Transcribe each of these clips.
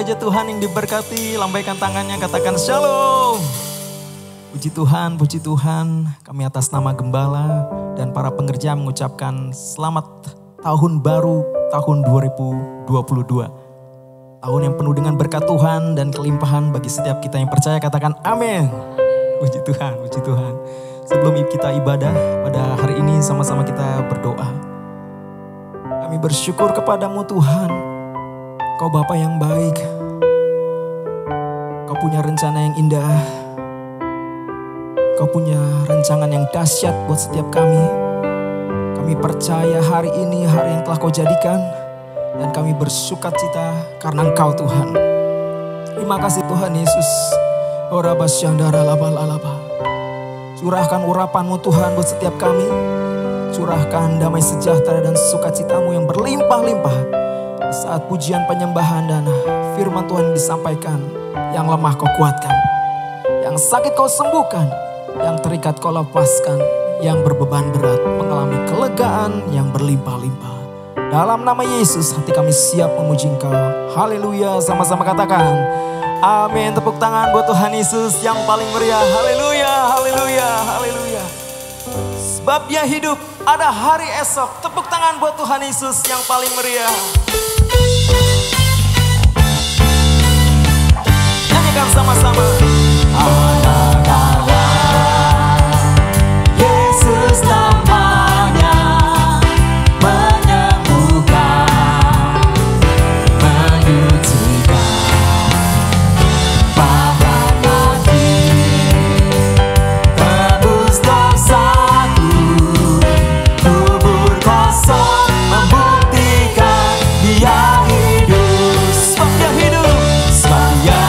remaja Tuhan yang diberkati, lambaikan tangannya, katakan shalom. Puji Tuhan, kami atas nama Gembala dan para pengerja mengucapkan selamat tahun baru tahun 2022. Tahun yang penuh dengan berkat Tuhan dan kelimpahan bagi setiap kita yang percaya, katakan amin. Puji Tuhan. Sebelum kita ibadah pada hari ini, sama-sama kita berdoa. Kami bersyukur kepadamu Tuhan, Kau Bapa yang baik, Kau punya rencana yang indah, Kau punya rancangan yang dahsyat buat setiap kami. Kami percaya hari ini hari yang telah Kau jadikan, dan kami bersukacita karena Engkau Tuhan. Terima kasih Tuhan Yesus. Curahkan urapan-Mu Tuhan buat setiap kami. Curahkan damai sejahtera dan sukacitamu yang berlimpah-limpah di saat pujian penyembahan dan firman Tuhan disampaikan. Yang lemah Kau kuatkan, yang sakit Kau sembuhkan, yang terikat Kau lepaskan, yang berbeban berat mengalami kelegaan yang berlimpah-limpah. Dalam nama Yesus hati kami siap memuji Engkau. Haleluya, sama-sama katakan amin. Tepuk tangan buat Tuhan Yesus yang paling meriah. Haleluya, haleluya, haleluya. Sebab Dia hidup, ada hari esok. Tepuk tangan buat Tuhan Yesus yang paling meriah. Nyanyikan sama-sama. Yesus namanya menyembuhkan, menyucikan, bahkan mati, tebus dosaku, kubur kosong membuktikan Dia hidup. Sebab Dia hidup, sebab Dia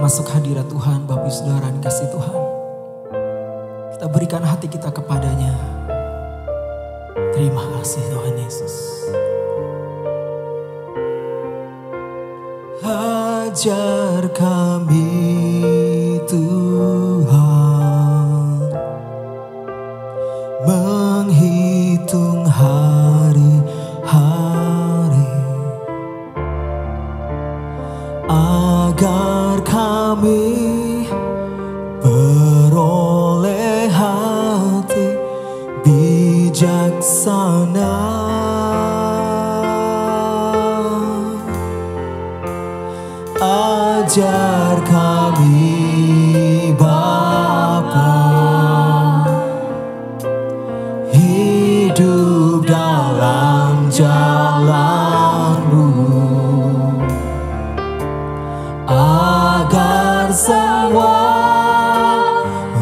masuk hadirat Tuhan, Bapak Ibu Saudara yang kasih Tuhan. Kita berikan hati kita kepadanya. Terima kasih Tuhan Yesus. Ajar kami Tuhan menghitung hari-hari, agar kami beroleh hati bijaksana. Ajar kami Bapa hidup dalam jalan-Mu, agar semua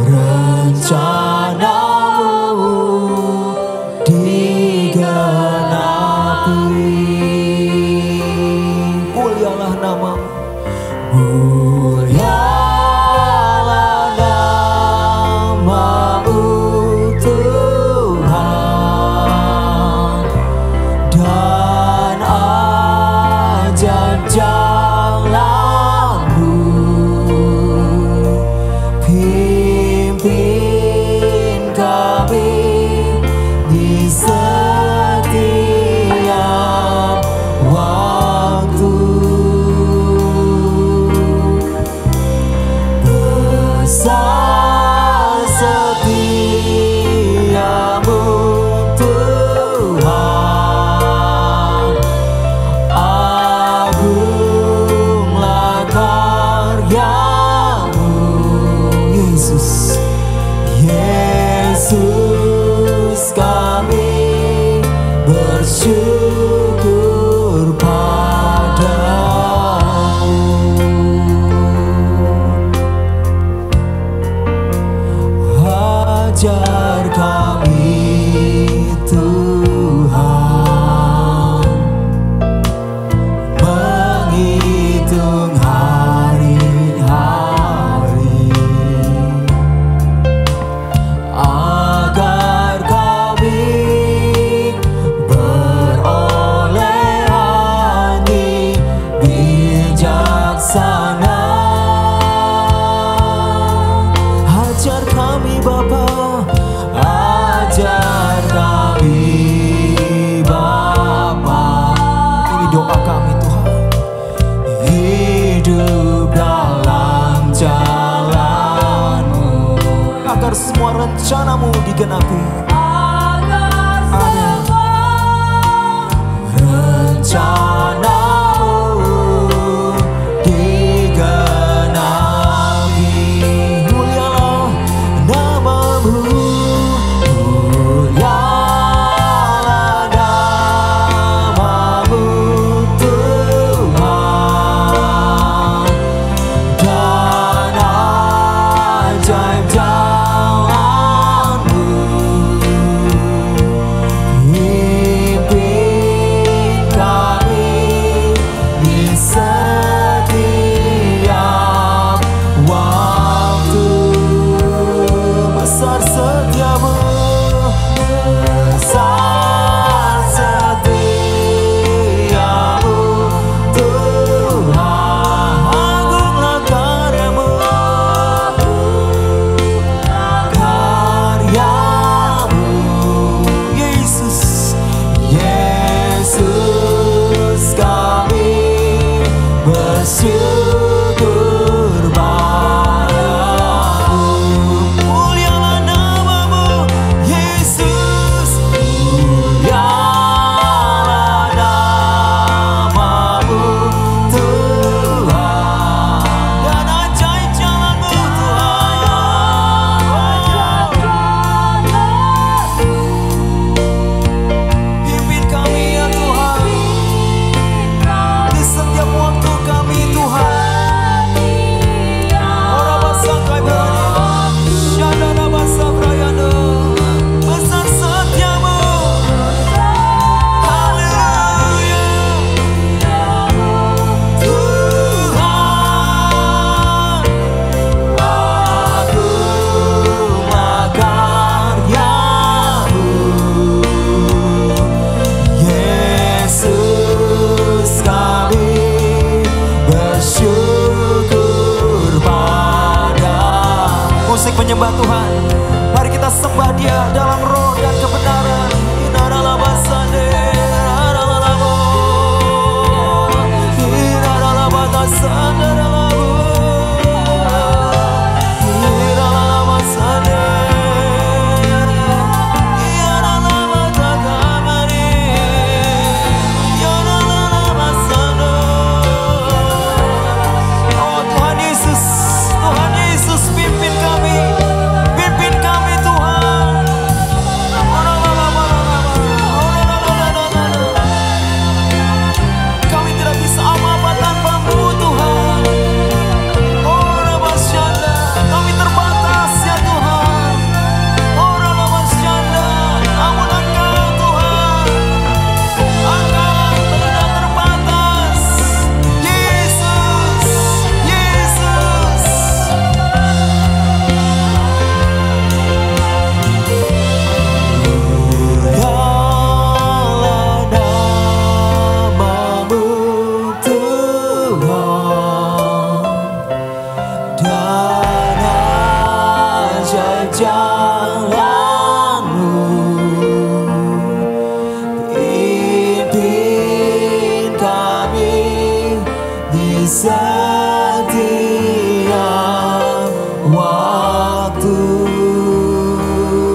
rencana-Mu digenapi. Mulialah nama-Mu, mulialah nama-Mu Tuhan, dan ajar jalan-Mu, pimpin kami di setiap waktu. Besar setiamu Tuhan, agunglah karya-Mu. Yesus, Yesus, kami bersyukur padamu. Ajar kami Tuhan menghitung hari-hari, agar kami beroleh hati bijaksana. Ajar kami Bapa, ajar kami Bapa. Ini doa kami Tuhan, hidup dalam jalan-Mu, agar semua rencana-Mu digenapi. Agar rencana-Mu digenapi. Mulialah nama-Mu, mulialah nama-Mu Tuhan, dan ajaib jalan-Mu, pimpin kami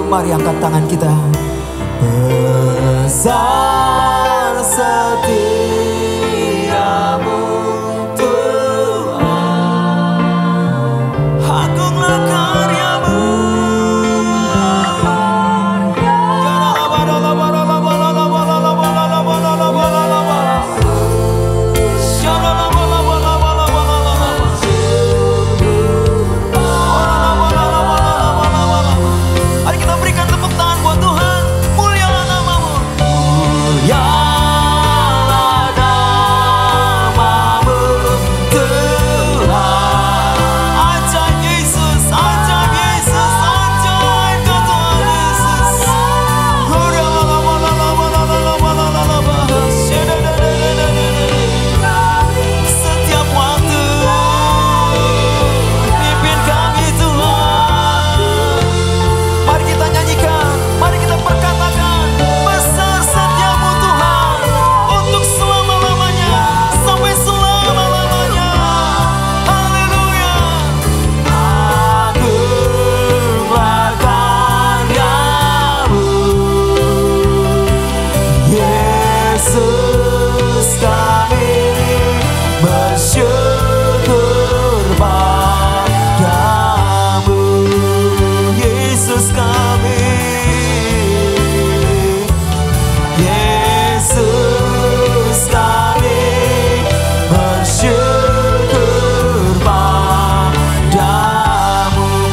Mari angkat tangan kita. Besar setiamu Tuhan, agunglah karyamu. Mari kita berikan tepuk tangan buat Tuhan. Mulialah namamu. Mulialah namamu Tuhan. Ajaib Yesus, ajaib Yesus, ajaib kau Tuhan Yesus. Setiap waktu pimpin kami Tuhan. Mari kita nyanyikan, mari kita perkatakan, besar setiamu Tuhan, untuk selama-lamanya, sampai selama-lamanya. Haleluya. Agunglah karyamu, Yesus, kami bersyukur padamu. Yesus kami, Yesus kami bersyukur padamu.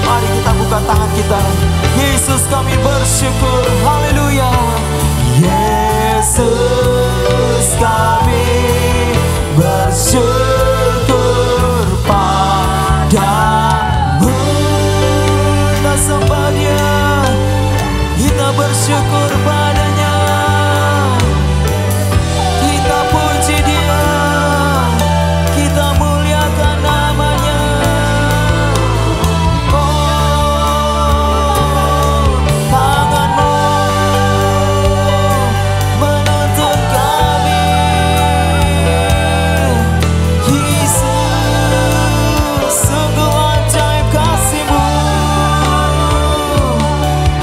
Mari kita buka tangan kita. Yesus kami bersyukur. Haleluya. Yesus kami bersyukur padamu. Kita sembah Dia, kita bersyukur padanya, kita puji Dia, kita muliakan namanya. Oh, tanganmu menuntun kami, Yesus, sungguh ajaib kasih-Mu.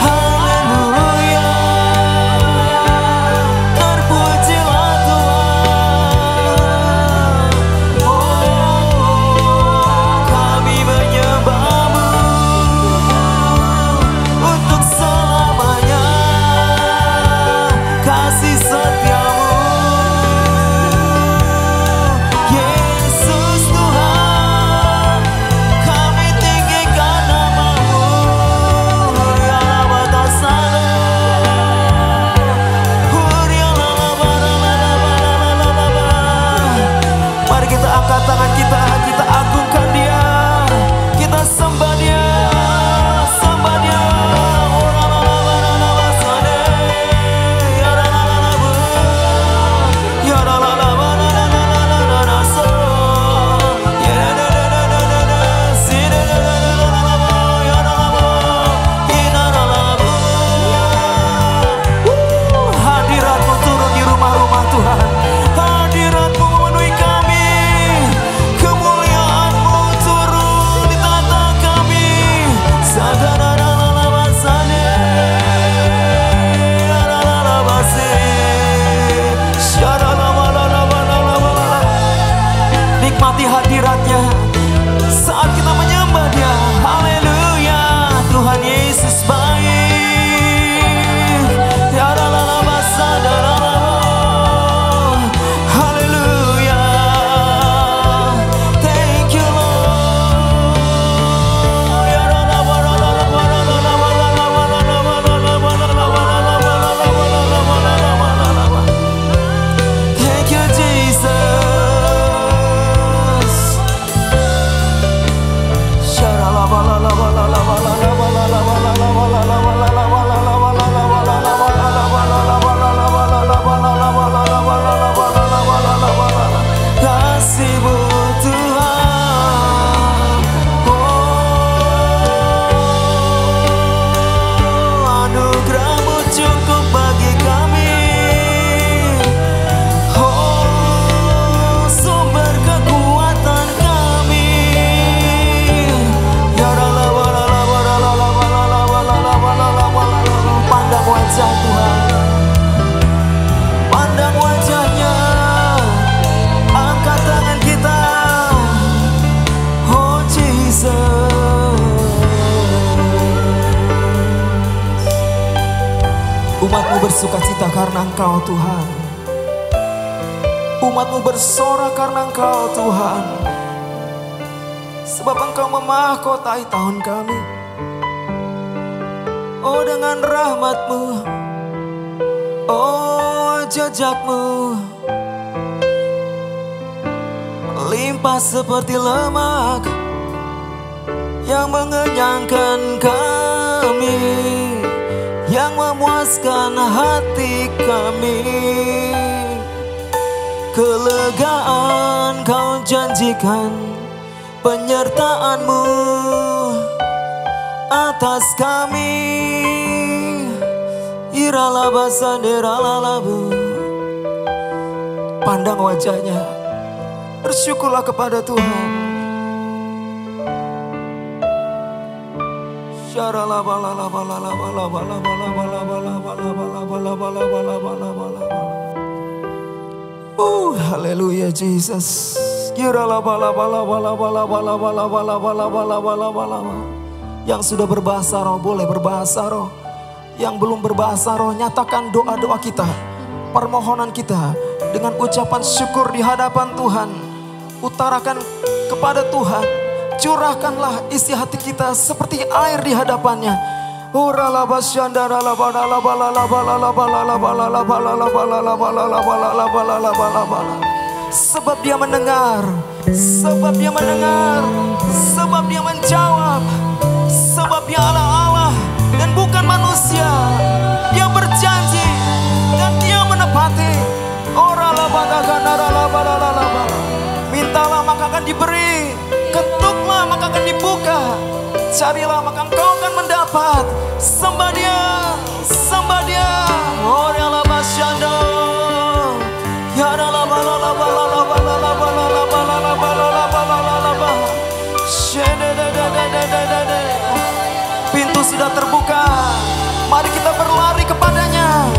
Haleluya. Umat-Mu bersukacita karena Engkau Tuhan. Umat-Mu bersorak karena Engkau Tuhan. Sebab Engkau memahkotai tahun kami. Oh dengan rahmat-Mu, oh jejak-Mu limpah seperti lemak yang mengenyangkan kami, yang memuaskan hati kami. Kelegaan Kau janjikan, penyertaan-Mu atas kami. Iralaba sanderalalabu. Pandang wajahnya, bersyukurlah kepada Tuhan. Haleluya Jesus. Yang sudah berbahasa roh boleh berbahasa roh. Yang belum berbahasa roh nyatakan doa-doa kita, permohonan kita dengan ucapan syukur di hadapan Tuhan. Utarakan kepada Tuhan. Curahkanlah isi hati kita seperti air di hadapannya. Sebab Dia mendengar, sebab Dia mendengar, sebab Dia menjawab, sebab Dia Allah dan bukan manusia. Dia berjanji dan Dia menepati. Mintalah maka akan diberi, ketuklah maka akan dibuka, carilah maka engkau akan mendapat. Sembah Dia, sembah Dia. Pintu sudah terbuka, mari kita berlari kepadanya.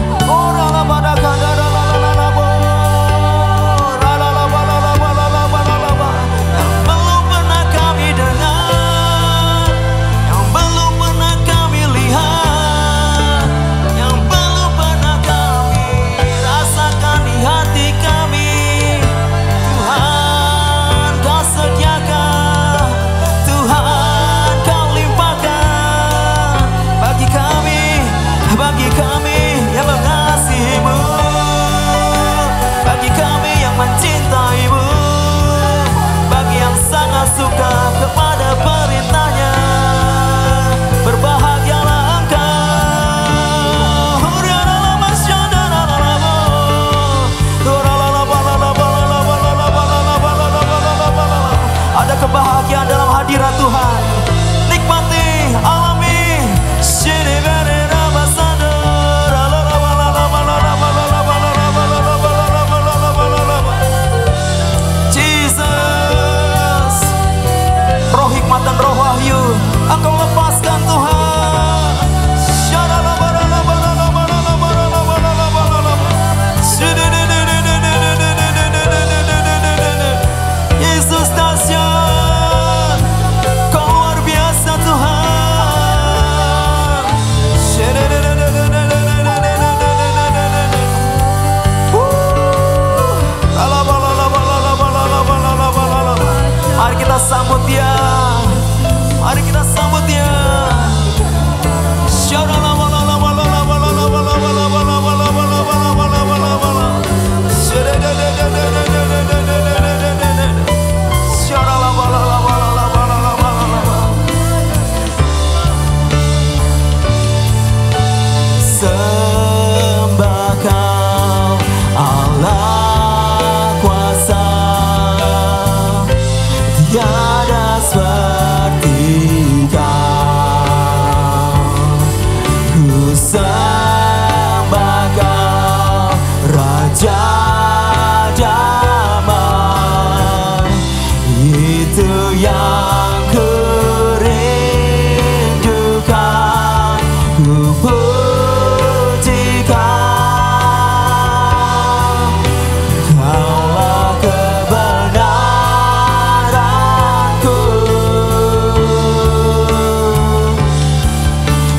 Bagi kami yang mengasihi-Mu, bagi kami yang mencintai-Mu, bagi yang sangat suka kepada perintah-Nya, berbahagialah engkau. Ada kebahagiaan dalam hadirat Tuhan. Nikmati, alami. Dan roh wahyu Engkau lepaskan Tuhan. Yesus dahsyat, Kau luar biasa Tuhan. Mari kita sambut Dia. Mari kita sambut Dia. Sembah Kau Allah kuasa, tiada seperti Kau. Ku sembah Kau Raja damai, itu yang ku rindukan. Ku puji Kau, Kaulah kebenaranku.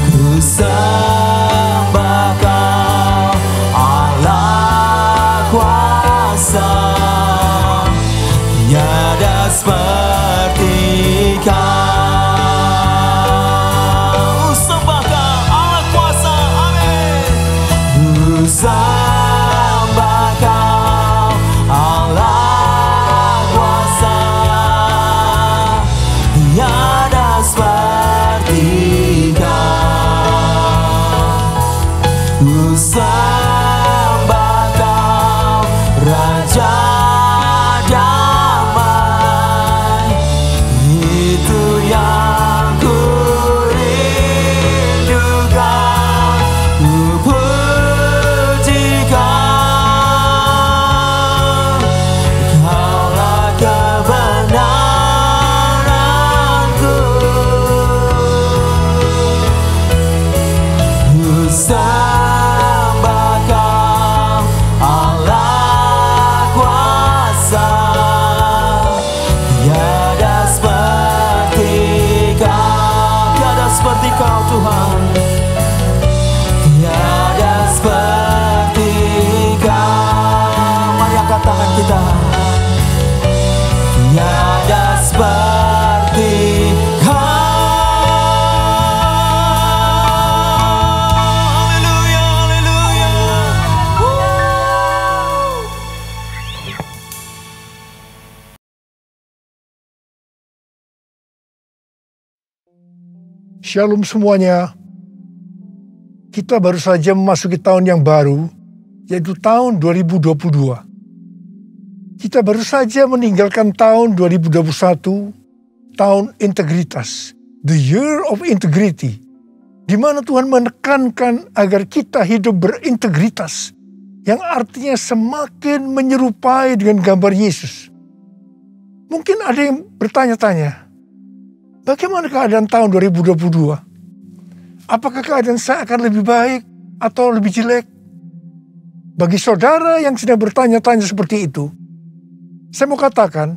Ku sembah sembah Kau, Allah kuasa. Tiada seperti Kau. Ku sembah Kau, Raja damai. Itu yang ku rindukan. Ku puji Kau, Kaulah kebenaranku. Ku sembah Kau, Allah kuasa. Tiada seperti Kau, tiada seperti Kau Tuhan. Tiada seperti Kau. Mari angkat tangan kita. Tiada seperti Kau. Haleluya, haleluya. Shalom semuanya. Kita baru saja memasuki tahun yang baru, yaitu tahun 2022. Kita baru saja meninggalkan tahun 2021, tahun integritas, the year of integrity, di mana Tuhan menekankan agar kita hidup berintegritas, yang artinya semakin menyerupai dengan gambar Yesus. Mungkin ada yang bertanya-tanya, bagaimana keadaan tahun 2022? Apakah keadaan saya akan lebih baik atau lebih jelek? Bagi saudara yang sedang bertanya-tanya seperti itu, saya mau katakan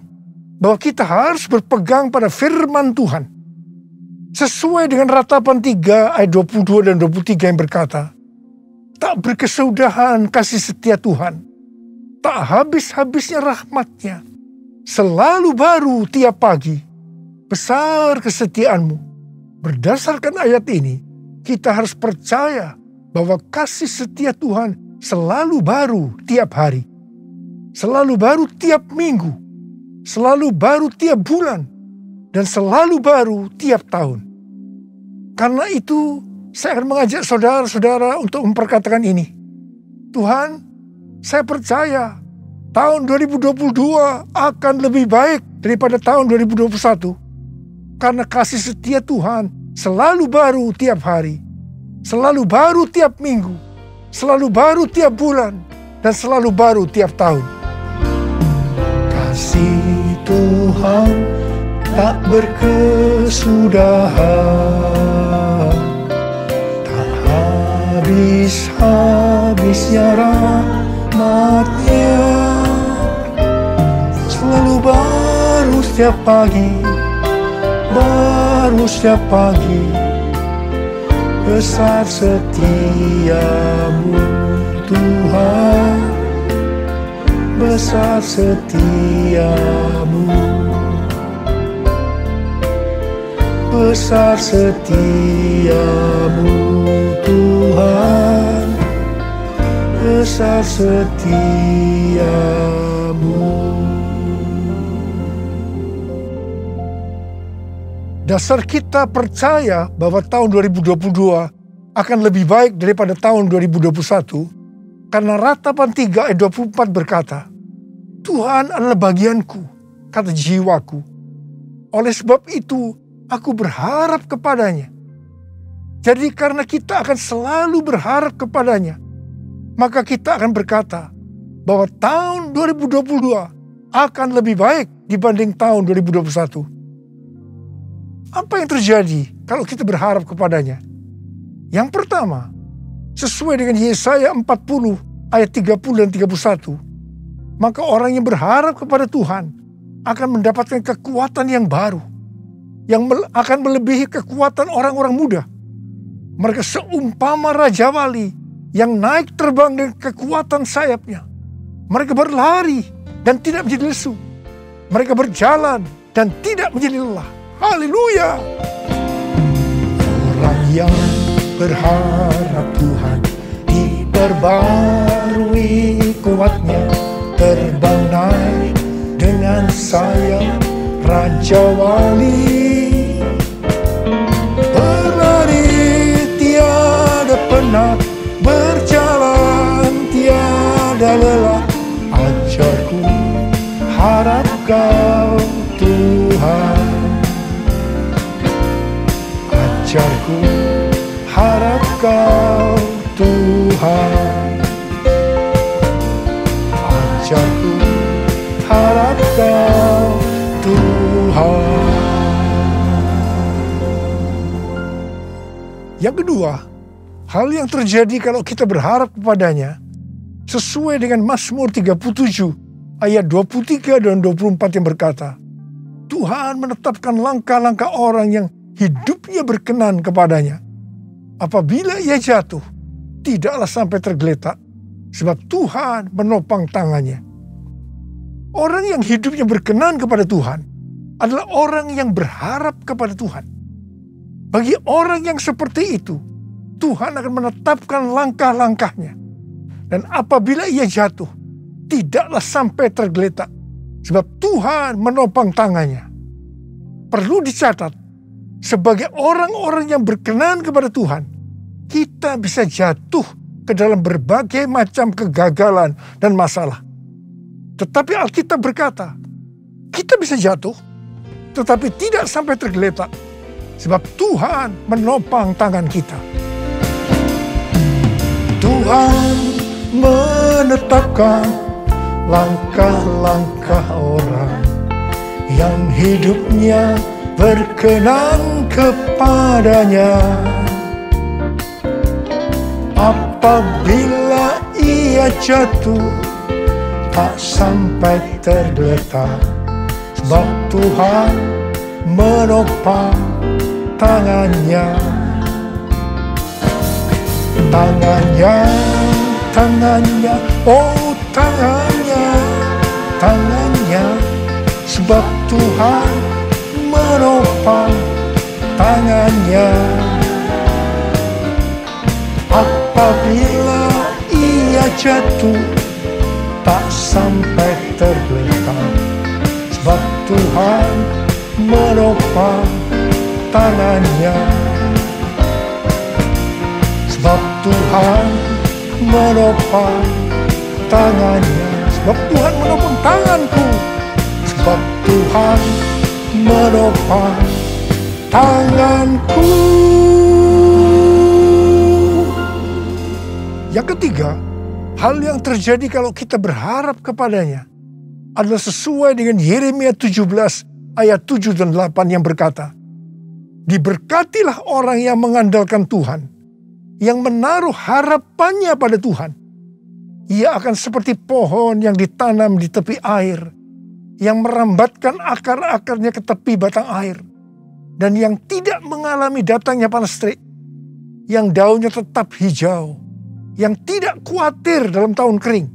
bahwa kita harus berpegang pada firman Tuhan. Sesuai dengan Ratapan 3 ayat 22 dan 23 yang berkata, tak berkesudahan kasih setia Tuhan, tak habis-habisnya rahmat-Nya, selalu baru tiap pagi, besar kesetiaanmu. Berdasarkan ayat ini, kita harus percaya bahwa kasih setia Tuhan selalu baru tiap hari, selalu baru tiap minggu, selalu baru tiap bulan, dan selalu baru tiap tahun. Karena itu, saya akan mengajak saudara-saudara untuk memperkatakan ini. Tuhan, saya percaya tahun 2022 akan lebih baik daripada tahun 2021. Karena kasih setia Tuhan selalu baru tiap hari, selalu baru tiap minggu, selalu baru tiap bulan, dan selalu baru tiap tahun. Kasih Tuhan tak berkesudahan, tak habis-habisnya rahmat-Nya, selalu baru setiap pagi, baru setiap pagi, besar setiamu Tuhan, besar setiamu, besar setiamu Tuhan, besar setiamu. Dasar kita percaya bahwa tahun 2022 akan lebih baik daripada tahun 2021 karena Ratapan 3 ayat 24 berkata, Tuhan adalah bagianku, kata jiwaku. Oleh sebab itu, aku berharap kepadanya. Jadi karena kita akan selalu berharap kepadanya, maka kita akan berkata bahwa tahun 2022 akan lebih baik dibanding tahun 2021. Apa yang terjadi kalau kita berharap kepadanya? Yang pertama, sesuai dengan Yesaya 40 ayat 30 dan 31, maka orang yang berharap kepada Tuhan akan mendapatkan kekuatan yang baru, yang akan melebihi kekuatan orang-orang muda. Mereka seumpama Raja Wali yang naik terbang dengan kekuatan sayapnya. Mereka berlari dan tidak menjadi lesu. Mereka berjalan dan tidak menjadi lelah. Haleluya! Orang yang berharap Tuhan perbarui kuatnya, terbang naik dengan sayap Raja Wali. Berlari tiada penat, berjalan tiada lelah. Ajarku, harap Kau Tuhan. Ajarku, harap Kau Tuhan. Ajarku, harap Kau Tuhan. Yang kedua, hal yang terjadi kalau kita berharap kepadanya sesuai dengan Mazmur 37 ayat 23 dan 24 yang berkata, Tuhan menetapkan langkah-langkah orang yang hidupnya berkenan kepadanya. Apabila ia jatuh, tidaklah sampai tergeletak, sebab Tuhan menopang tangannya. Orang yang hidupnya berkenan kepada Tuhan adalah orang yang berharap kepada Tuhan. Bagi orang yang seperti itu, Tuhan akan menetapkan langkah-langkahnya. Dan apabila ia jatuh, tidaklah sampai tergeletak, sebab Tuhan menopang tangannya. Perlu dicatat, sebagai orang-orang yang berkenan kepada Tuhan, kita bisa jatuh ke dalam berbagai macam kegagalan dan masalah. Tetapi Alkitab berkata, kita bisa jatuh, tetapi tidak sampai tergeletak, sebab Tuhan menopang tangan kita. Tuhan menetapkan langkah-langkah orang yang hidupnya berkenan kepadanya. Apabila ia jatuh, tak sampai tergeletak, sebab Tuhan menopang tangannya. Tangannya, tangannya, oh tangannya, tangannya, sebab Tuhan menopang tangannya. Apabila ia jatuh, tak sampai tergeletak, sebab Tuhan menopang tangannya. Sebab Tuhan menopang tangannya. Sebab Tuhan menopang tanganku. Sebab Tuhan menopang tanganku. Yang ketiga, hal yang terjadi kalau kita berharap kepadanya adalah sesuai dengan Yeremia 17 ayat 7 dan 8 yang berkata, diberkatilah orang yang mengandalkan Tuhan, yang menaruh harapannya pada Tuhan. Ia akan seperti pohon yang ditanam di tepi air, yang merambatkan akar-akarnya ke tepi batang air, dan yang tidak mengalami datangnya panas terik, yang daunnya tetap hijau, yang tidak khawatir dalam tahun kering,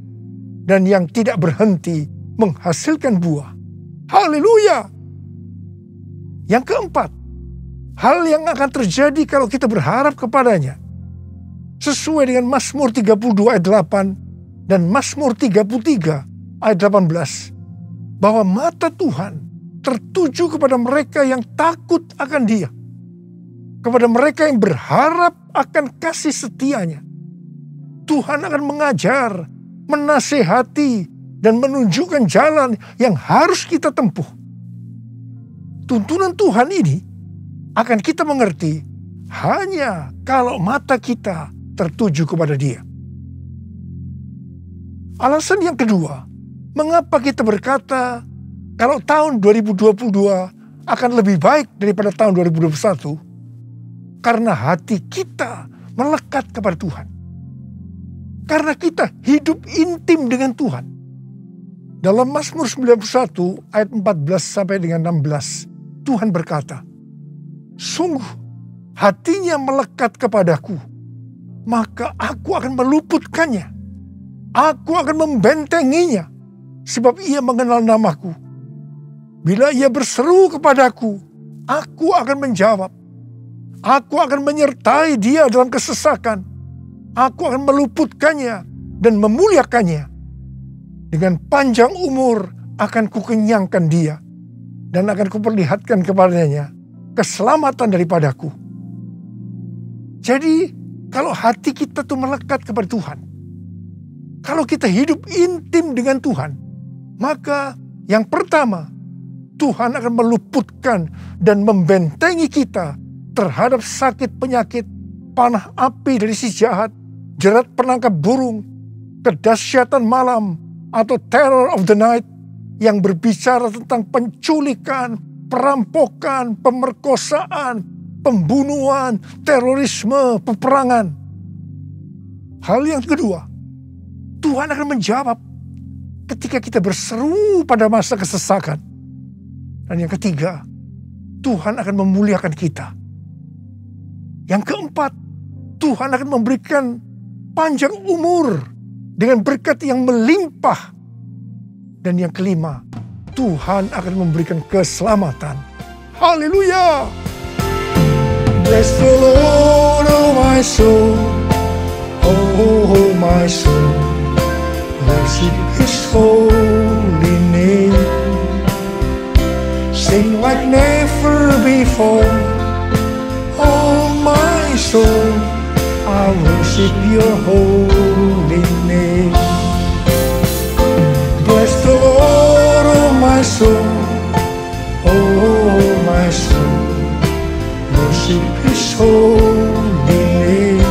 dan yang tidak berhenti menghasilkan buah. Haleluya! Yang keempat, hal yang akan terjadi kalau kita berharap kepadanya sesuai dengan Mazmur 32 ayat 8 dan Mazmur 33 ayat 18, bahwa mata Tuhan tertuju kepada mereka yang takut akan Dia, kepada mereka yang berharap akan kasih setianya. Tuhan akan mengajar, menasehati, dan menunjukkan jalan yang harus kita tempuh. Tuntunan Tuhan ini akan kita mengerti hanya kalau mata kita tertuju kepada Dia. Alasan yang kedua, mengapa kita berkata kalau tahun 2022 akan lebih baik daripada tahun 2021? Karena hati kita melekat kepada Tuhan. Karena kita hidup intim dengan Tuhan. Dalam Mazmur 91 ayat 14 sampai dengan 16, Tuhan berkata, sungguh hatinya melekat kepadaku, maka aku akan meluputkannya. Aku akan membentenginya, sebab ia mengenal namaku. Bila ia berseru kepadaku, aku akan menjawab. Aku akan menyertai dia dalam kesesakan. Aku akan meluputkannya dan memuliakannya. Dengan panjang umur akan kukenyangkan dia. Dan akan kuperlihatkan kepadanya keselamatan daripadaku. Jadi kalau hati kita tuh melekat kepada Tuhan. Kalau kita hidup intim dengan Tuhan. Maka yang pertama, Tuhan akan meluputkan dan membentengi kita terhadap sakit penyakit, panah api dari si jahat, jerat penangkap burung, kedahsyatan malam, atau terror of the night yang berbicara tentang penculikan, perampokan, pemerkosaan, pembunuhan, terorisme, peperangan. Hal yang kedua, Tuhan akan menjawab ketika kita berseru pada masa kesesakan. Dan yang ketiga, Tuhan akan memuliakan kita. Yang keempat, Tuhan akan memberikan panjang umur dengan berkat yang melimpah. Dan yang kelima, Tuhan akan memberikan keselamatan. Haleluya! Bless the Lord, oh my soul, oh my soul, worship His holy name. Sing like never before, oh my soul, I worship your holy name. Bless the Lord, oh my soul, oh my soul, worship His holy name.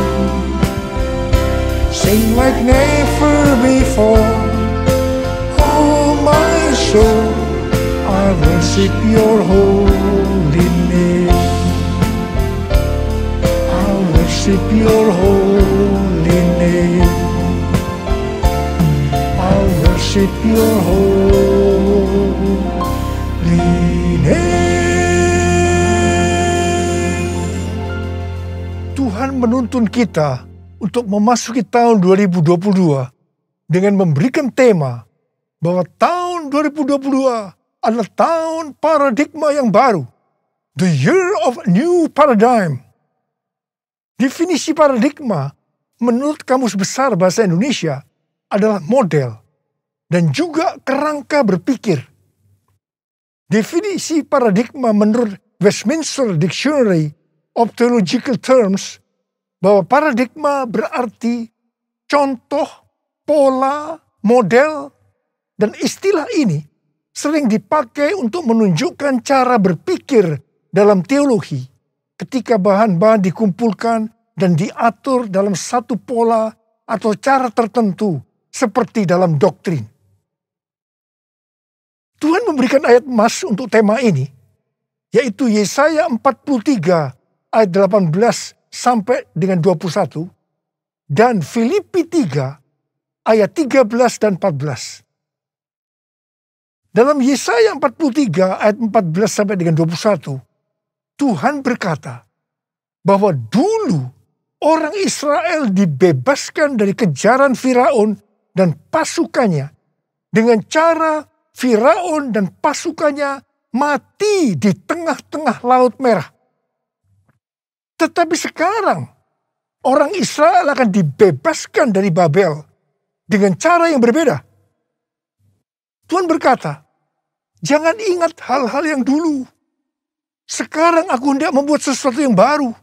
Sing like never before, oh my soul, I worship your holy name. I worship your holy name. I worship your holy name. Tuhan menuntun kita untuk memasuki tahun 2022 dengan memberikan tema bahwa tahun 2022 adalah tahun paradigma yang baru. The year of new paradigm. Definisi paradigma menurut Kamus Besar Bahasa Indonesia adalah model dan juga kerangka berpikir. Definisi paradigma menurut Westminster Dictionary of Theological Terms bahwa paradigma berarti contoh, pola, model, dan istilah ini sering dipakai untuk menunjukkan cara berpikir dalam teologi ketika bahan-bahan dikumpulkan dan diatur dalam satu pola atau cara tertentu seperti dalam doktrin. Tuhan memberikan ayat emas untuk tema ini, yaitu Yesaya 43 ayat 18 sampai dengan 21 dan Filipi 3 ayat 13 dan 14. Dalam Yesaya 43 ayat 14 sampai dengan 21, Tuhan berkata bahwa dulu orang Israel dibebaskan dari kejaran Firaun dan pasukannya dengan cara Firaun dan pasukannya mati di tengah-tengah Laut Merah. Tetapi sekarang orang Israel akan dibebaskan dari Babel dengan cara yang berbeda. Tuhan berkata, jangan ingat hal-hal yang dulu. Sekarang aku hendak membuat sesuatu yang baru.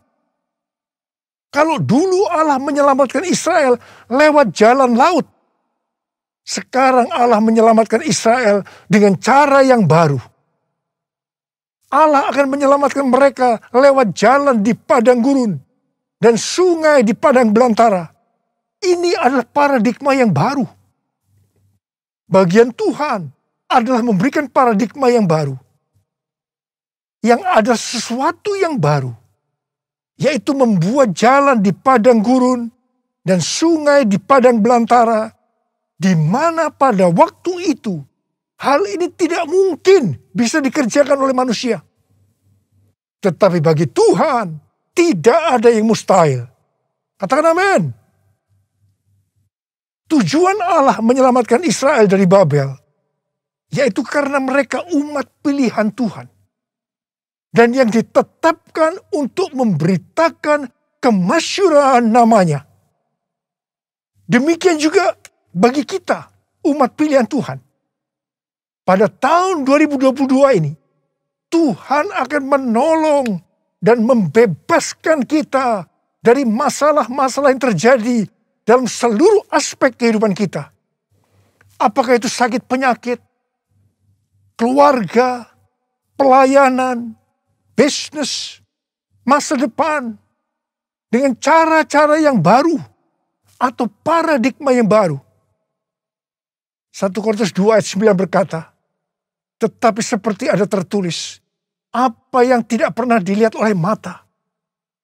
Kalau dulu Allah menyelamatkan Israel lewat jalan laut, sekarang Allah menyelamatkan Israel dengan cara yang baru. Allah akan menyelamatkan mereka lewat jalan di padang gurun dan sungai di padang belantara. Ini adalah paradigma yang baru. Bagian Tuhan adalah memberikan paradigma yang baru. Yang ada sesuatu yang baru. Yaitu membuat jalan di padang gurun dan sungai di padang belantara. Di mana pada waktu itu hal ini tidak mungkin bisa dikerjakan oleh manusia. Tetapi bagi Tuhan tidak ada yang mustahil. Katakan amin. Tujuan Allah menyelamatkan Israel dari Babel, yaitu karena mereka umat pilihan Tuhan. Dan yang ditetapkan untuk memberitakan kemasyhuraan namanya. Demikian juga bagi kita, umat pilihan Tuhan. Pada tahun 2022 ini, Tuhan akan menolong dan membebaskan kita dari masalah-masalah yang terjadi dalam seluruh aspek kehidupan kita. Apakah itu sakit penyakit, keluarga, pelayanan, bisnis, masa depan, dengan cara-cara yang baru atau paradigma yang baru. 1 Korintus 2 ayat 9 berkata, tetapi seperti ada tertulis, apa yang tidak pernah dilihat oleh mata,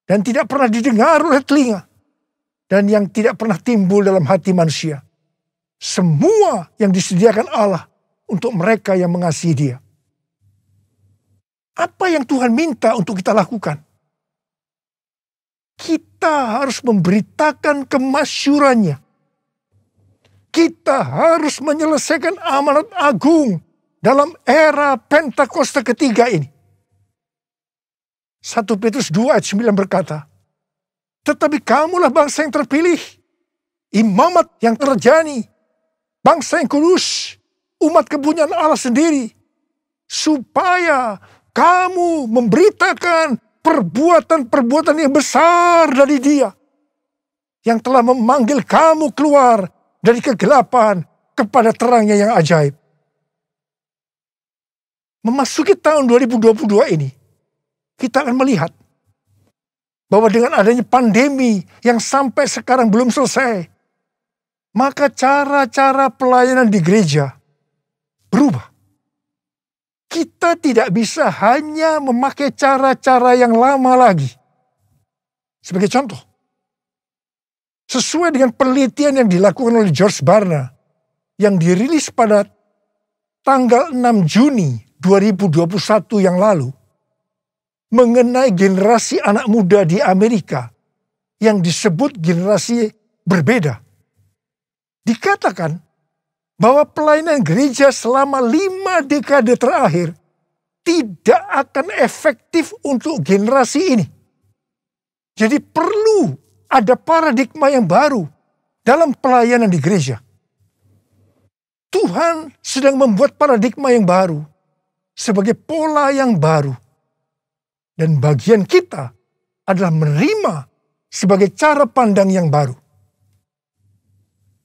dan tidak pernah didengar oleh telinga, dan yang tidak pernah timbul dalam hati manusia. Semua yang disediakan Allah untuk mereka yang mengasihi Dia. Apa yang Tuhan minta untuk kita lakukan? Kita harus memberitakan kemasyurannya. Kita harus menyelesaikan amanat agung dalam era Pentakosta ketiga ini. 1 Petrus 2 ayat 9 berkata, tetapi kamulah bangsa yang terpilih, imamat yang terjani, bangsa yang kudus, umat kepunyaan Allah sendiri, supaya kamu memberitakan perbuatan-perbuatan yang besar dari Dia, yang telah memanggil kamu keluar dari kegelapan kepada terangnya yang ajaib. Memasuki tahun 2022 ini, kita akan melihat bahwa dengan adanya pandemi yang sampai sekarang belum selesai, maka cara-cara pelayanan di gereja berubah. Kita tidak bisa hanya memakai cara-cara yang lama lagi. Sebagai contoh, sesuai dengan penelitian yang dilakukan oleh George Barna, yang dirilis pada tanggal 6 Juni 2021 yang lalu, mengenai generasi anak muda di Amerika yang disebut generasi berbeda. Dikatakan bahwa pelayanan gereja selama 5 dekade terakhir tidak akan efektif untuk generasi ini. Jadi perlu ada paradigma yang baru dalam pelayanan di gereja. Tuhan sedang membuat paradigma yang baru sebagai pola yang baru. Dan bagian kita adalah menerima sebagai cara pandang yang baru.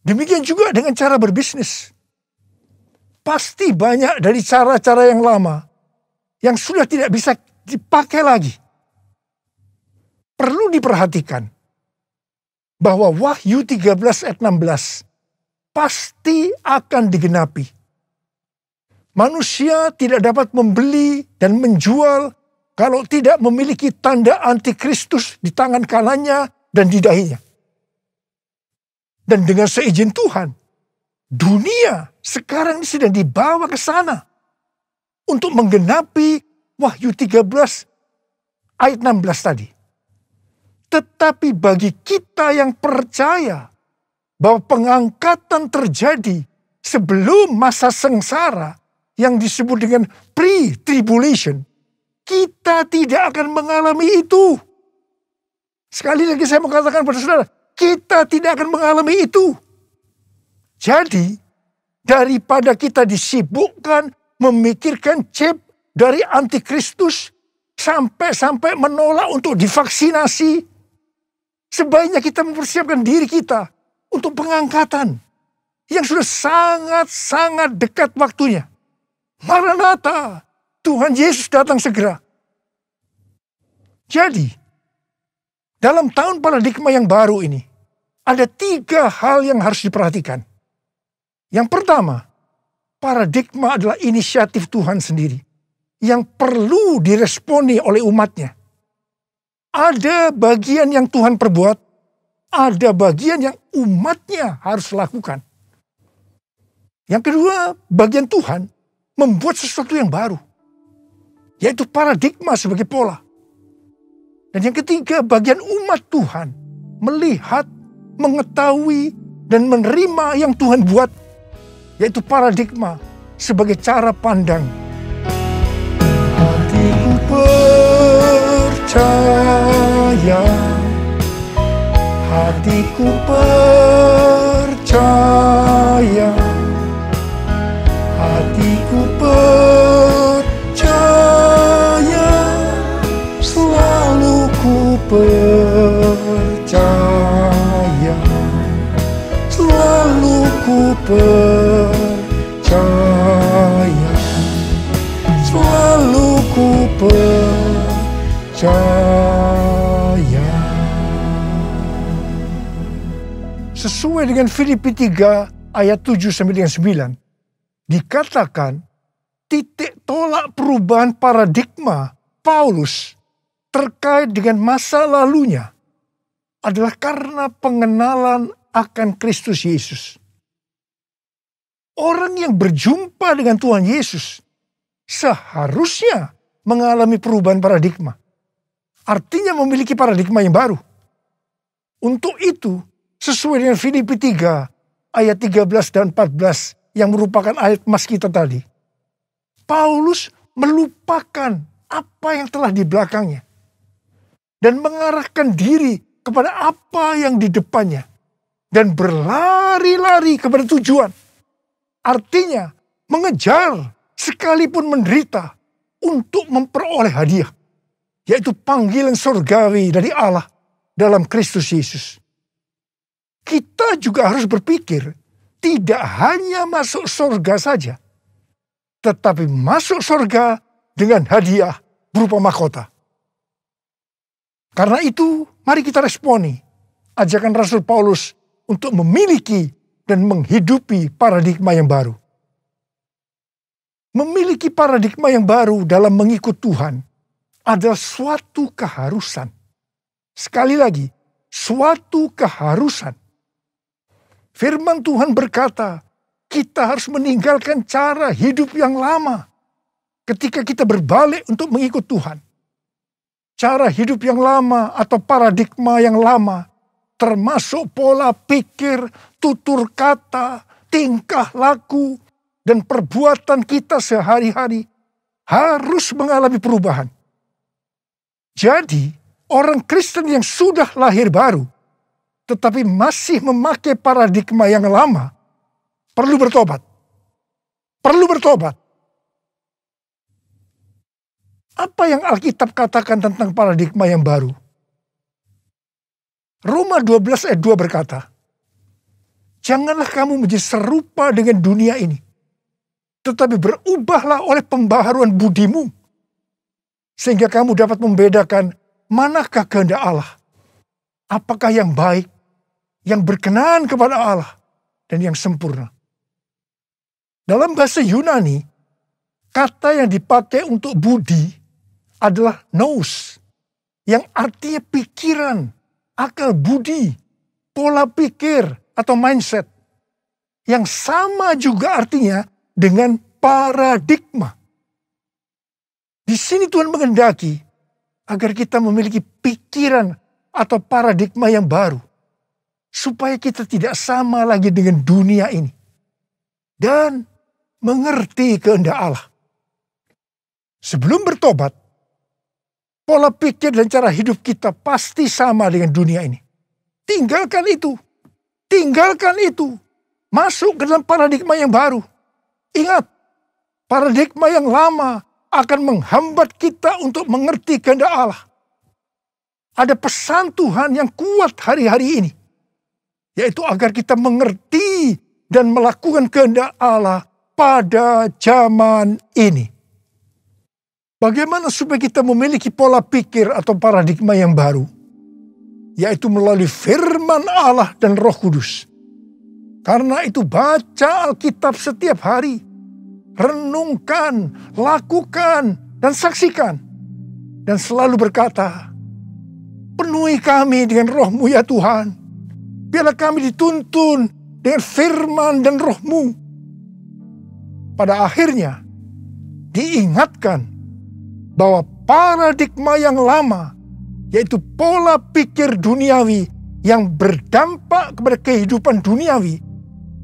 Demikian juga dengan cara berbisnis. Pasti banyak dari cara-cara yang lama yang sudah tidak bisa dipakai lagi. Perlu diperhatikan bahwa Wahyu 13 ayat 16 pasti akan digenapi. Manusia tidak dapat membeli dan menjual kalau tidak memiliki tanda antikristus di tangan kanannya dan di dahinya. Dan dengan seizin Tuhan, dunia sekarang sedang dibawa ke sana untuk menggenapi Wahyu 13 ayat 16 tadi. Tetapi bagi kita yang percaya bahwa pengangkatan terjadi sebelum masa sengsara yang disebut dengan pre-tribulation, kita tidak akan mengalami itu. Sekali lagi saya mengatakan kepada saudara, kita tidak akan mengalami itu. Jadi, daripada kita disibukkan memikirkan chip dari antikristus sampai menolak untuk divaksinasi, sebaiknya kita mempersiapkan diri kita untuk pengangkatan yang sudah sangat-sangat dekat waktunya. Maranatha, Tuhan Yesus datang segera. Jadi, dalam tahun paradigma yang baru ini, ada 3 hal yang harus diperhatikan. Yang pertama, paradigma adalah inisiatif Tuhan sendiri yang perlu diresponi oleh umatnya. Ada bagian yang Tuhan perbuat, ada bagian yang umatnya harus lakukan. Yang kedua, bagian Tuhan membuat sesuatu yang baru, yaitu paradigma sebagai pola. Dan yang ketiga, bagian umat Tuhan melihat, mengetahui, dan menerima yang Tuhan buat, yaitu paradigma sebagai cara pandang. Hatiku percaya, hatiku percaya, percaya, hatiku percaya, selalu ku percaya, selalu ku percaya, selalu ku percaya. Sesuai dengan Filipi 3 ayat 7 sampai dengan 9, dikatakan titik tolak perubahan paradigma Paulus terkait dengan masa lalunya adalah karena pengenalan akan Kristus Yesus. Orang yang berjumpa dengan Tuhan Yesus seharusnya mengalami perubahan paradigma. Artinya memiliki paradigma yang baru. Untuk itu, sesuai dengan Filipi 3 ayat 13 dan 14 yang merupakan ayat emas kita tadi, Paulus melupakan apa yang telah di belakangnya dan mengarahkan diri kepada apa yang di depannya dan berlari-lari kepada tujuan. Artinya mengejar sekalipun menderita untuk memperoleh hadiah, yaitu panggilan surgawi dari Allah dalam Kristus Yesus. Kita juga harus berpikir tidak hanya masuk surga saja, tetapi masuk surga dengan hadiah berupa mahkota. Karena itu, mari kita responi ajakan Rasul Paulus untuk memiliki dan menghidupi paradigma yang baru. Memiliki paradigma yang baru dalam mengikut Tuhan adalah suatu keharusan. Sekali lagi, suatu keharusan. Firman Tuhan berkata, kita harus meninggalkan cara hidup yang lama ketika kita berbalik untuk mengikut Tuhan. Cara hidup yang lama atau paradigma yang lama termasuk pola pikir, tutur kata, tingkah laku, dan perbuatan kita sehari-hari harus mengalami perubahan. Jadi, orang Kristen yang sudah lahir baru tetapi masih memakai paradigma yang lama perlu bertobat. Perlu bertobat. Apa yang Alkitab katakan tentang paradigma yang baru? Roma 12 ayat 2 berkata, janganlah kamu menjadi serupa dengan dunia ini, tetapi berubahlah oleh pembaharuan budimu, sehingga kamu dapat membedakan manakah kehendak Allah, apakah yang baik, yang berkenan kepada Allah, dan yang sempurna. Dalam bahasa Yunani, kata yang dipakai untuk budi adalah nous, yang artinya pikiran, akal budi, pola pikir atau mindset. Yang sama juga artinya dengan paradigma. Di sini Tuhan menghendaki agar kita memiliki pikiran atau paradigma yang baru, supaya kita tidak sama lagi dengan dunia ini dan mengerti kehendak Allah. Sebelum bertobat, pola pikir dan cara hidup kita pasti sama dengan dunia ini. Tinggalkan itu. Tinggalkan itu. Masuk ke dalam paradigma yang baru. Ingat, paradigma yang lama akan menghambat kita untuk mengerti kehendak Allah. Ada pesan Tuhan yang kuat hari-hari ini, yaitu agar kita mengerti dan melakukan kehendak Allah pada zaman ini. Bagaimana supaya kita memiliki pola pikir atau paradigma yang baru? Yaitu melalui firman Allah dan Roh Kudus. Karena itu baca Alkitab setiap hari. Renungkan, lakukan, dan saksikan. Dan selalu berkata, penuhi kami dengan Roh-Mu ya Tuhan. Biarlah kami dituntun dengan firman dan Roh-Mu. Pada akhirnya, diingatkan bahwa paradigma yang lama, yaitu pola pikir duniawi yang berdampak kepada kehidupan duniawi,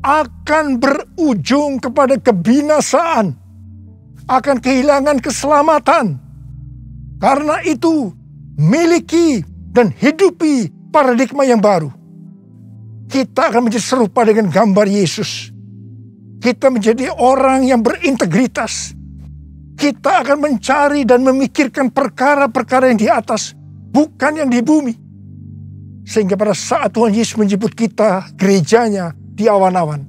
akan berujung kepada kebinasaan, akan kehilangan keselamatan. Karena itu, miliki dan hidupi paradigma yang baru. kita akan menjadi serupa dengan gambar Yesus. Kita menjadi orang yang berintegritas. Kita akan mencari dan memikirkan perkara-perkara yang di atas, bukan yang di bumi. Sehingga pada saat Tuhan Yesus menjemput kita, gerejanya di awan-awan,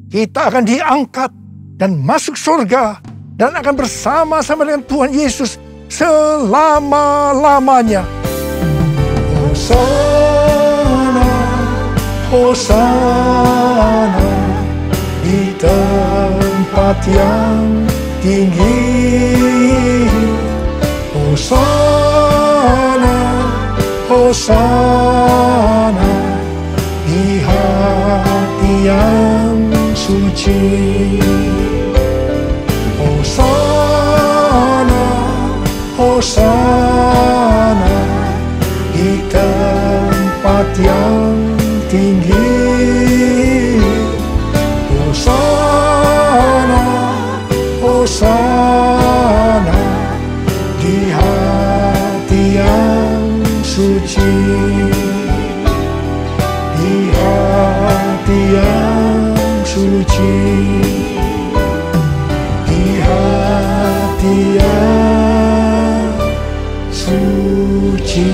kita akan diangkat dan masuk surga dan akan bersama-sama dengan Tuhan Yesus selama-lamanya. Hosana, Hosana di tempat yang tinggi. Hosana, Hosana di hati yang suci. Hosana, Hosana di tempat yang tinggi. Hosana, Hosana di hati yang suci. Di hati yang suci. Di hati yang suci.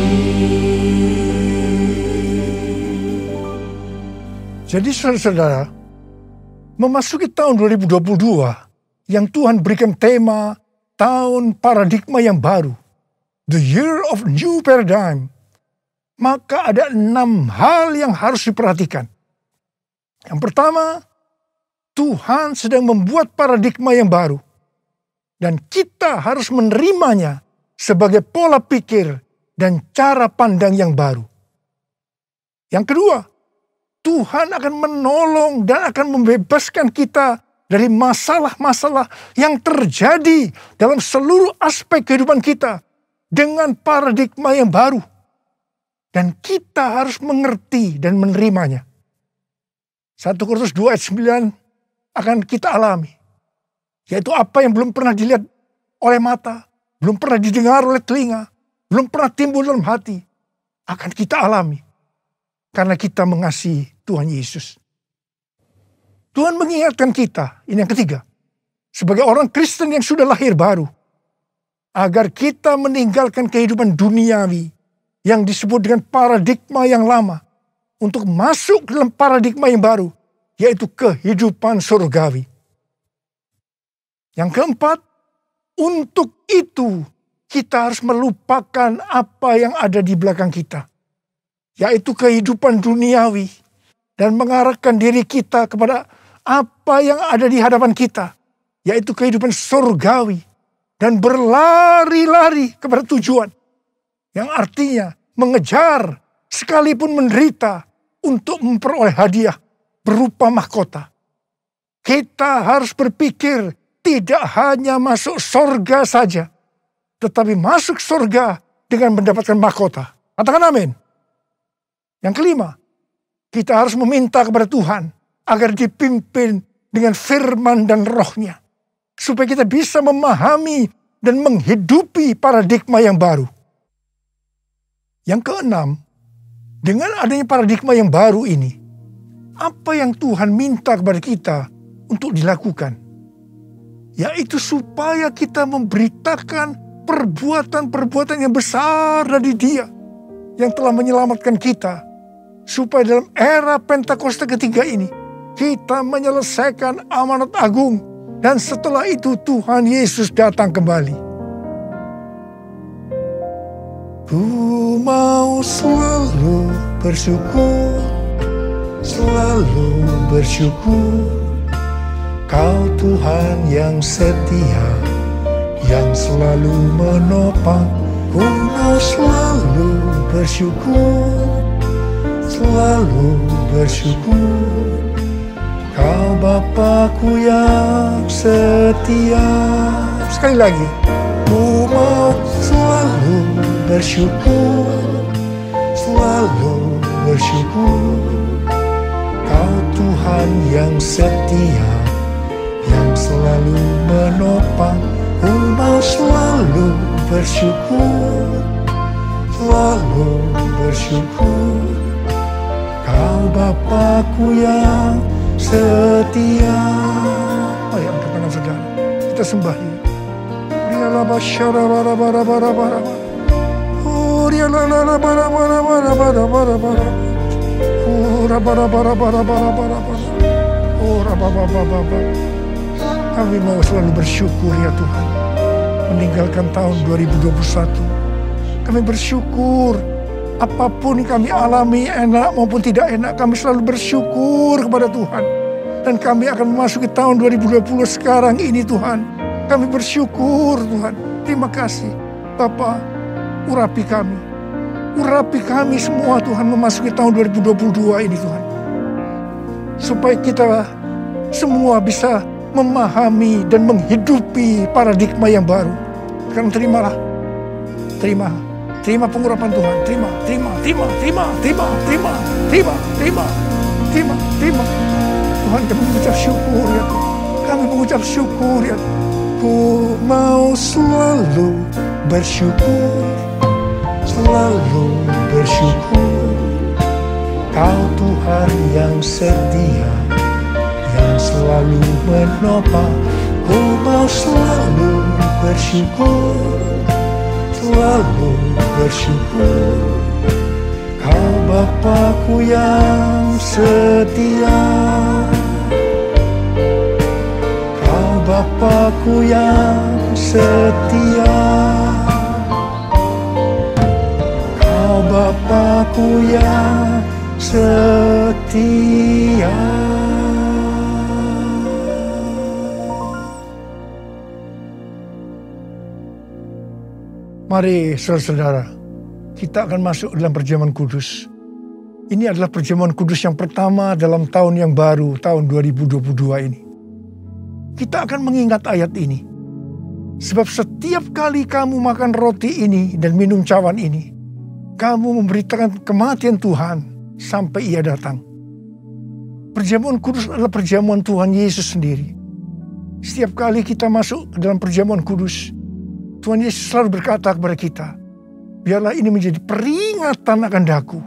Jadi saudara-saudara, memasuki tahun 2022 yang Tuhan berikan tema tahun paradigma yang baru, the year of new paradigm, maka ada 6 hal yang harus diperhatikan. Yang pertama, Tuhan sedang membuat paradigma yang baru, dan kita harus menerimanya sebagai pola pikir dan cara pandang yang baru. Yang kedua, Tuhan akan menolong dan akan membebaskan kita dari masalah-masalah yang terjadi dalam seluruh aspek kehidupan kita dengan paradigma yang baru. Dan kita harus mengerti dan menerimanya. 1 Korintus 2 ayat 9 akan kita alami. Yaitu apa yang belum pernah dilihat oleh mata, belum pernah didengar oleh telinga, belum pernah timbul dalam hati, akan kita alami. Karena kita mengasihi Tuhan Yesus. Tuhan mengingatkan kita, ini yang ketiga, sebagai orang Kristen yang sudah lahir baru, agar kita meninggalkan kehidupan duniawi yang disebut dengan paradigma yang lama, untuk masuk dalam paradigma yang baru, yaitu kehidupan surgawi. Yang keempat, untuk itu kita harus melupakan apa yang ada di belakang kita, yaitu kehidupan duniawi, dan mengarahkan diri kita kepada apa yang ada di hadapan kita, yaitu kehidupan surgawi, dan berlari-lari kepada tujuan, yang artinya mengejar sekalipun menderita untuk memperoleh hadiah berupa mahkota. Kita harus berpikir tidak hanya masuk surga saja, tetapi masuk surga dengan mendapatkan mahkota. Katakan amin. Yang kelima, kita harus meminta kepada Tuhan agar dipimpin dengan firman dan rohnya, supaya kita bisa memahami dan menghidupi paradigma yang baru. Yang keenam, dengan adanya paradigma yang baru ini, apa yang Tuhan minta kepada kita untuk dilakukan? Yaitu supaya kita memberitakan perbuatan-perbuatan yang besar dari Dia yang telah menyelamatkan kita, supaya dalam era Pentakosta ketiga ini, kita menyelesaikan amanat agung, dan setelah itu Tuhan Yesus datang kembali. Ku mau selalu bersyukur, selalu bersyukur. Kau Tuhan yang setia, yang selalu menopang. Ku mau selalu bersyukur, selalu bersyukur. Kau Bapakku yang setia. Sekali lagi. Ku mau selalu bersyukur, selalu bersyukur. Kau Tuhan yang setia, yang selalu menopang. Ku mau selalu bersyukur, selalu bersyukur. Kau Bapakku yang setia. Ayo angkat tangan saudara, kita sembah Dia. Kami mau selalu bersyukur ya Tuhan, meninggalkan tahun 2021. Kami bersyukur apapun yang kami alami, enak maupun tidak enak, kami selalu bersyukur kepada Tuhan. Dan kami akan memasuki tahun 2020 sekarang ini Tuhan. Kami bersyukur Tuhan. Terima kasih Bapa, urapi kami. Urapi kami semua Tuhan memasuki tahun 2022 ini Tuhan. Supaya kita semua bisa memahami dan menghidupi paradigma yang baru. Sekarang terimalah. Terima pengurapan Tuhan. Terima. Tuhan, kami mengucap syukur ya Tuhan. Kami mengucap syukur ya Tuhan. Ku mau selalu bersyukur. Selalu bersyukur. Kau Tuhan yang setia, yang selalu menopang. Ku mau selalu bersyukur. Selalu bersyukur. Kau Bapakku yang setia. Kau Bapakku yang setia. Kau Bapakku yang setia. Mari saudara-saudara, kita akan masuk dalam perjamuan kudus. Ini adalah perjamuan kudus yang pertama dalam tahun yang baru, tahun 2022 ini. Kita akan mengingat ayat ini. Sebab setiap kali kamu makan roti ini dan minum cawan ini, kamu memberitakan kematian Tuhan sampai Ia datang. Perjamuan kudus adalah perjamuan Tuhan Yesus sendiri. Setiap kali kita masuk dalam perjamuan kudus, Tuhan Yesus selalu berkata kepada kita, biarlah ini menjadi peringatan akan daku.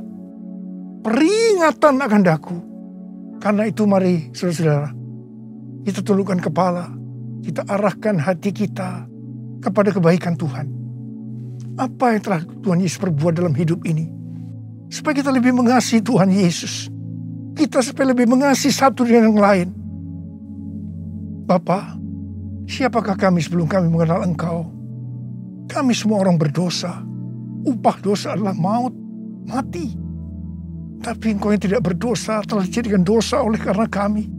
Peringatan akan daku. Karena itu mari saudara-saudara, kita tundukkan kepala, kita arahkan hati kita kepada kebaikan Tuhan. Apa yang telah Tuhan Yesus perbuat dalam hidup ini? Supaya kita lebih mengasihi Tuhan Yesus. Kita supaya lebih mengasihi satu dengan yang lain. Bapa, siapakah kami sebelum kami mengenal Engkau? Kami semua orang berdosa. Upah dosa adalah maut, mati. Tapi Engkau yang tidak berdosa telah dijadikan dosa oleh karena kami.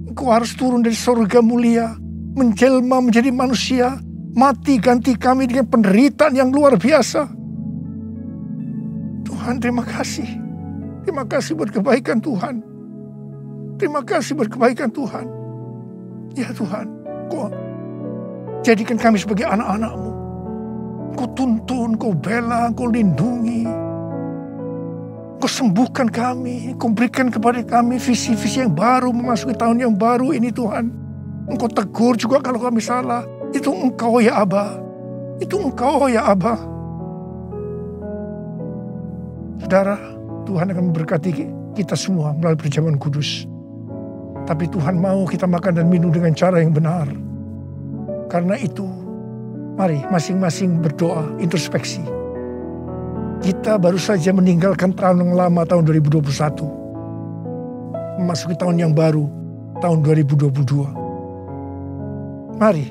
Engkau harus turun dari surga mulia, menjelma menjadi manusia, mati ganti kami dengan penderitaan yang luar biasa. Tuhan, terima kasih. Terima kasih buat kebaikan Tuhan. Terima kasih buat kebaikan Tuhan. Ya Tuhan, Kau jadikan kami sebagai anak-anak-Mu. Kau tuntun, Kau bela, Kau lindungi. Kau sembuhkan kami, Kau berikan kepada kami visi-visi yang baru memasuki tahun yang baru ini Tuhan. Engkau tegur juga kalau kami salah. Itu Engkau ya Aba. Itu Engkau ya Aba. Saudara, Tuhan akan memberkati kita semua melalui perjamuan kudus. Tapi Tuhan mau kita makan dan minum dengan cara yang benar. Karena itu, mari masing-masing berdoa, introspeksi. Kita baru saja meninggalkan tahun yang lama, tahun 2021. Memasuki tahun yang baru, tahun 2022. Mari,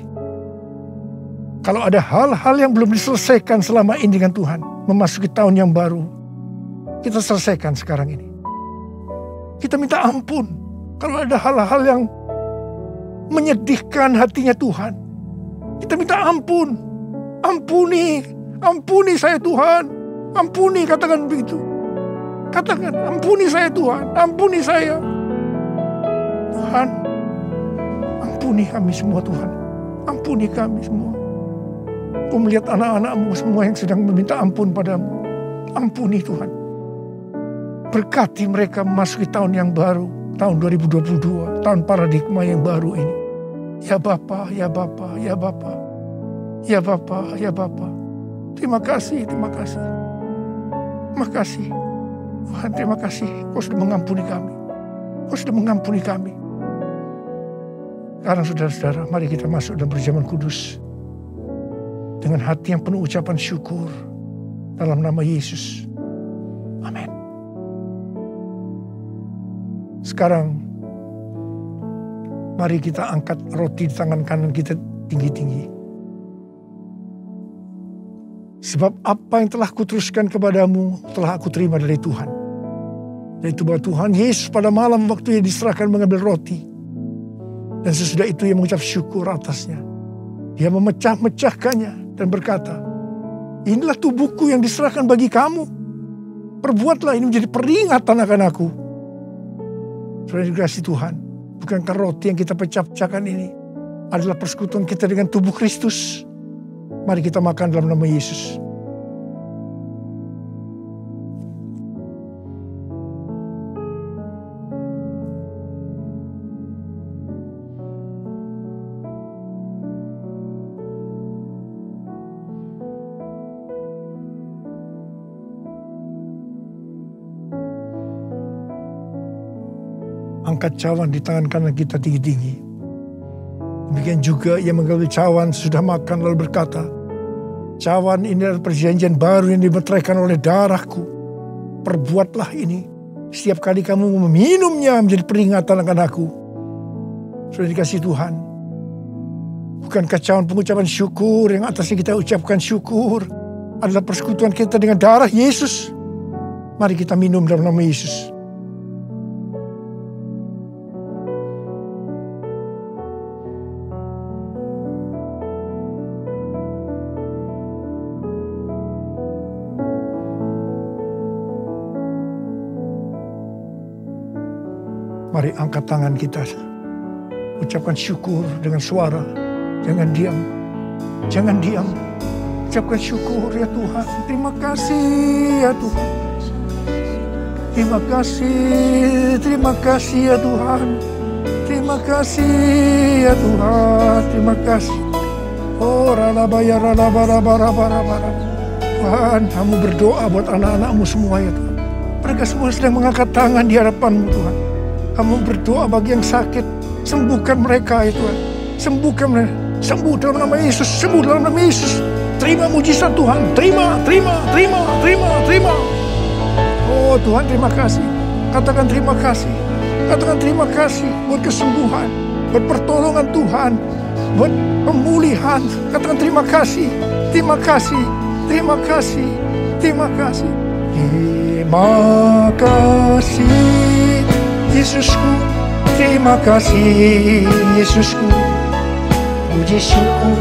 kalau ada hal-hal yang belum diselesaikan selama ini dengan Tuhan, memasuki tahun yang baru, kita selesaikan sekarang ini. Kita minta ampun kalau ada hal-hal yang menyedihkan hatinya Tuhan. Kita minta ampun. Ampuni saya Tuhan. Ampuni, katakan begitu. Katakan, ampuni saya Tuhan. Ampuni saya. Tuhan, ampuni kami semua Tuhan. Ampuni kami semua. Kau melihat anak-anak-Mu semua yang sedang meminta ampun padamu. Ampuni Tuhan. Berkati mereka memasuki tahun yang baru. Tahun 2022. Tahun paradigma yang baru ini. Ya Bapa, ya Bapa, ya Bapa. Ya Bapa, ya Bapa. Terima kasih, terima kasih. Terima kasih. Tuhan, terima kasih. Kau sudah mengampuni kami. Kau sudah mengampuni kami. Sekarang saudara-saudara, mari kita masuk dalam perjamuan kudus. Dengan hati yang penuh ucapan syukur. Dalam nama Yesus. Amin. Sekarang, mari kita angkat roti di tangan kanan kita tinggi-tinggi. Sebab apa yang telah kuteruskan kepadamu, telah aku terima dari Tuhan. Yaitu bahwa Tuhan Yesus pada malam waktu ia diserahkan mengambil roti. Dan sesudah itu ia mengucap syukur atasnya. Dia memecah-mecahkannya dan berkata, inilah tubuhku yang diserahkan bagi kamu. Perbuatlah ini menjadi peringatan akan aku. Saudara dikasihi Tuhan, bukankah roti yang kita pecah-pecahkan ini adalah persekutuan kita dengan tubuh Kristus? Mari kita makan dalam nama Yesus. Angkat cawan di tangan kanan kita tinggi-tinggi. Demikian juga ia mengambil cawan sesudah makan lalu berkata, cawan ini adalah perjanjian baru yang dimeteraikan oleh darahku. Perbuatlah ini setiap kali kamu meminumnya menjadi peringatan akan aku. Sudah dikasih Tuhan. Bukankah cawan pengucapan syukur yang atasnya kita ucapkan syukur adalah persekutuan kita dengan darah Yesus? Mari kita minum dalam nama Yesus. Mari angkat tangan kita. Ucapkan syukur dengan suara. Jangan diam. Jangan diam. Ucapkan syukur ya Tuhan. Terima kasih ya Tuhan. Terima kasih. Terima kasih ya Tuhan. Terima kasih ya Tuhan. Terima kasih. Oh ralabaya ralabarabarabarabara. Tuhan, kamu berdoa buat anak-anakmu semua ya Tuhan. Mereka semua sedang mengangkat tangan di hadapanmu Tuhan. Kamu berdoa bagi yang sakit. Sembuhkan mereka ya Tuhan. Sembuhkan mereka. Sembuh dalam nama Yesus. Sembuh dalam nama Yesus. Terima mujizat Tuhan. Terima. Oh Tuhan, terima kasih. Katakan terima kasih. Katakan terima kasih buat kesembuhan. Buat pertolongan Tuhan. Buat pemulihan. Katakan terima kasih. Terima kasih. Terima kasih. Terima kasih. Terima kasih. Yesusku, terima kasih Yesusku. Puji syukur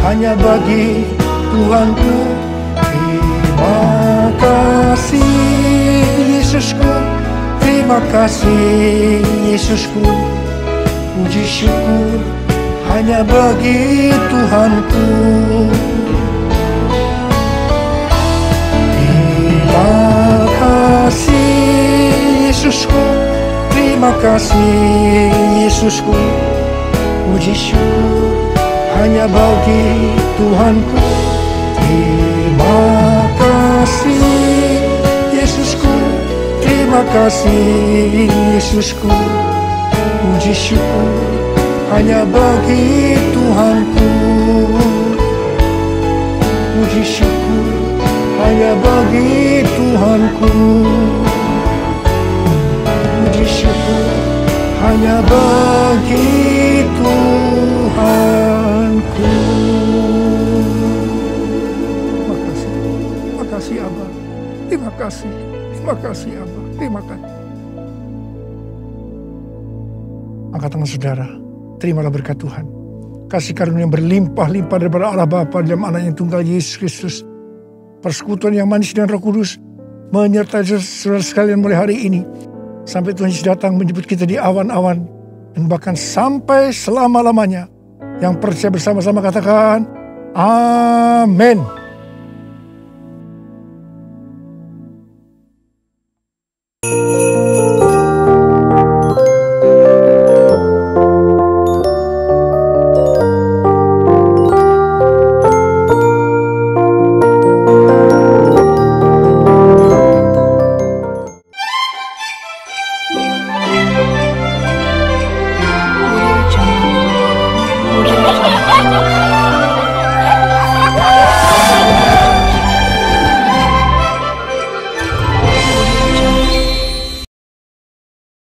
hanya bagi Tuhanku. Terima kasih Yesusku. Terima kasih Yesusku. Puji syukur hanya bagi Tuhanku. Terima kasih Yesusku. Terima kasih Yesusku. Puji syukur hanya bagi Tuhanku. Terima kasih Yesusku. Terima kasih Yesusku. Puji syukur hanya bagi Tuhanku. Puji syukur hanya bagi Tuhanku. Puji syukur hanya bagi Tuhanku. Terima kasih. Terima kasih Abah. Terima kasih. Terima kasih Abah. Terima kasih. Angkat tangan saudara. Terimalah berkat Tuhan. Kasih karunia yang berlimpah-limpah daripada Allah Bapa dalam Anak yang tunggal Yesus Kristus. Persekutuan yang manis dengan Roh Kudus menyertai saudara sekalian mulai hari ini. Sampai Tuhan Yesus datang menjemput kita di awan-awan. Dan bahkan sampai selama-lamanya. Yang percaya bersama-sama katakan, amin.